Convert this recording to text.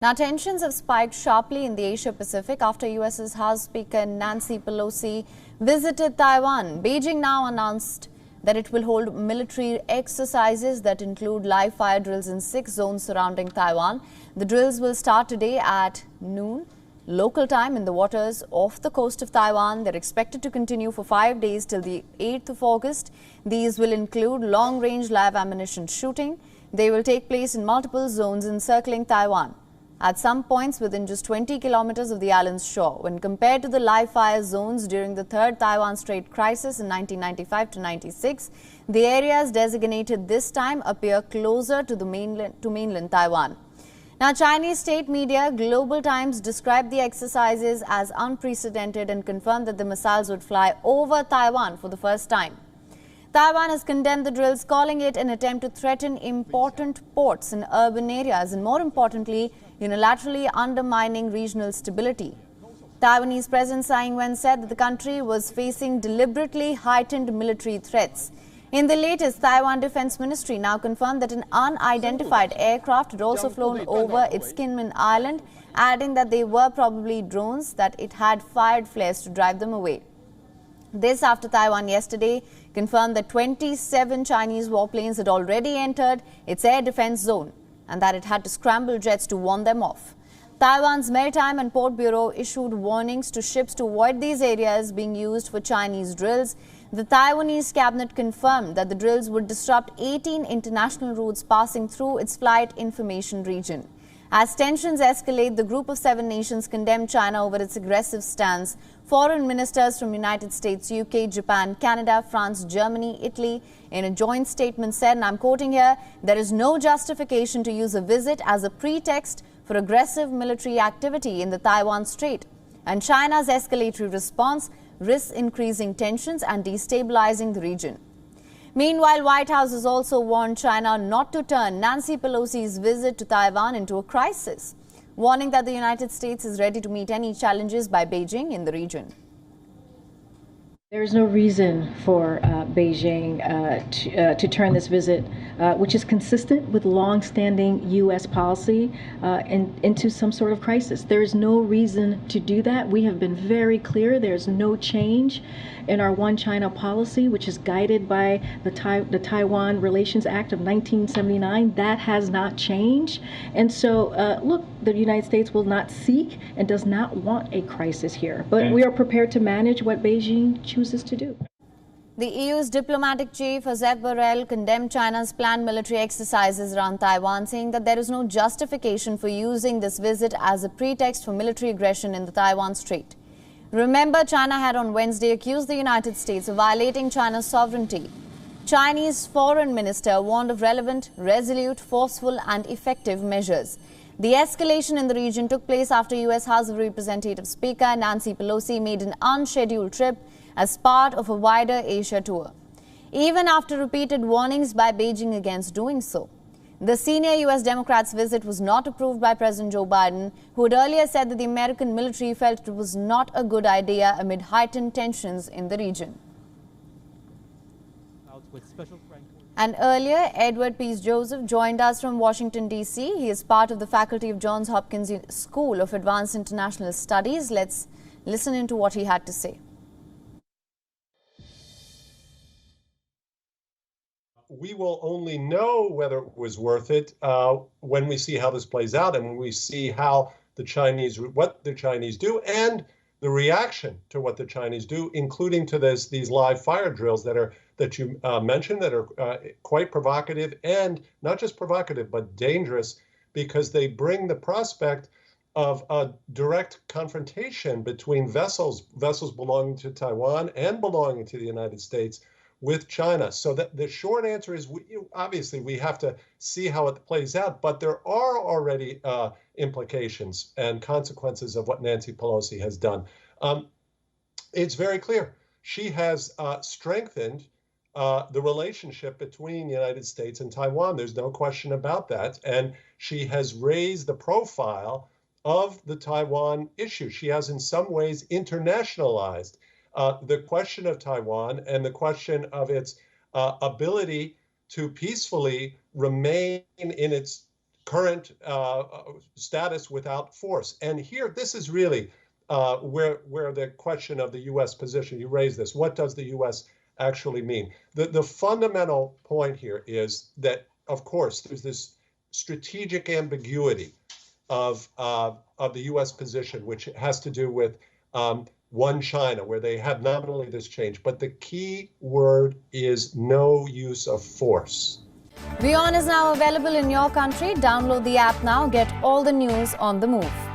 Now, tensions have spiked sharply in the Asia-Pacific after US's House Speaker Nancy Pelosi visited Taiwan. Beijing now announced that it will hold military exercises that include live fire drills in 6 zones surrounding Taiwan. The drills will start today at noon local time in the waters off the coast of Taiwan. They're expected to continue for 5 days till the 8th of August. These will include long-range live ammunition shooting. They will take place in multiple zones encircling Taiwan, at some points within just 20 kilometers of the island's shore. When compared to the live fire zones during the third Taiwan Strait crisis in 1995 to 96, the areas designated this time appear closer to mainland Taiwan. Now, Chinese state media Global Times described the exercises as unprecedented and confirmed that the missiles would fly over Taiwan for the first time. Taiwan has condemned the drills, calling it an attempt to threaten important ports in urban areas and, more importantly, unilaterally undermining regional stability. Taiwanese President Tsai Ing-wen said that the country was facing deliberately heightened military threats. In the latest, Taiwan Defense Ministry now confirmed that an unidentified aircraft had also flown over its Kinmen Island, adding that they were probably drones that it had fired flares to drive them away. This after Taiwan yesterday confirmed that 27 Chinese warplanes had already entered its air defense zone and that it had to scramble jets to warn them off. Taiwan's Maritime and Port Bureau issued warnings to ships to avoid these areas being used for Chinese drills. The Taiwanese cabinet confirmed that the drills would disrupt 18 international routes passing through its flight information region. As tensions escalate, the group of 7 nations condemned China over its aggressive stance. Foreign ministers from United States, UK, Japan, Canada, France, Germany, Italy, in a joint statement said, and I'm quoting here, "There is no justification to use a visit as a pretext for aggressive military activity in the Taiwan Strait, and China's escalatory response risks increasing tensions and destabilizing the region." Meanwhile, White House has also warned China not to turn Nancy Pelosi's visit to Taiwan into a crisis, warning that the United States is ready to meet any challenges by Beijing in the region. There is no reason for Beijing to turn this visit, which is consistent with long-standing U.S. policy, into some sort of crisis. There is no reason to do that. We have been very clear. There's no change in our One China policy, which is guided by the Taiwan Relations Act of 1979. That has not changed. And so, look, the United States will not seek and does not want a crisis here. But we are prepared to manage what Beijing chooses to do. The EU's diplomatic chief, Josep Borrell, condemned China's planned military exercises around Taiwan, saying that there is no justification for using this visit as a pretext for military aggression in the Taiwan Strait. Remember, China had on Wednesday accused the United States of violating China's sovereignty. Chinese foreign minister warned of relevant, resolute, forceful and effective measures. The escalation in the region took place after U.S. House of Representatives Speaker Nancy Pelosi made an unscheduled trip as part of a wider Asia tour, even after repeated warnings by Beijing against doing so. The senior U.S. Democrats' visit was not approved by President Joe Biden, who had earlier said that the American military felt it was not a good idea amid heightened tensions in the region. And earlier, Edward Peace Joseph joined us from Washington, D.C. He is part of the faculty of Johns Hopkins School of Advanced International Studies. Let's listen into what he had to say. We will only know whether it was worth it when we see how this plays out and when we see how what the Chinese do and the reaction to what the Chinese do, including to these live fire drills that you mentioned that are quite provocative, and not just provocative but dangerous, because they bring the prospect of a direct confrontation between vessels belonging to Taiwan and belonging to the United States with China. So that the short answer is, obviously we have to see how it plays out, but there are already implications and consequences of what Nancy Pelosi has done. It's very clear. She has strengthened the relationship between the United States and Taiwan. There's no question about that. And she has raised the profile of the Taiwan issue. She has in some ways internationalized the question of Taiwan and the question of its ability to peacefully remain in its current status without force. And here, this is really where the question of the U.S. position, you raised this, what does the U.S. actually mean? The fundamental point here is that, of course, there's this strategic ambiguity of the U.S. position, which has to do with one China, where they have nominally this change. But the key word is no use of force. WION is now available in your country. Download the app now. Get all the news on the move.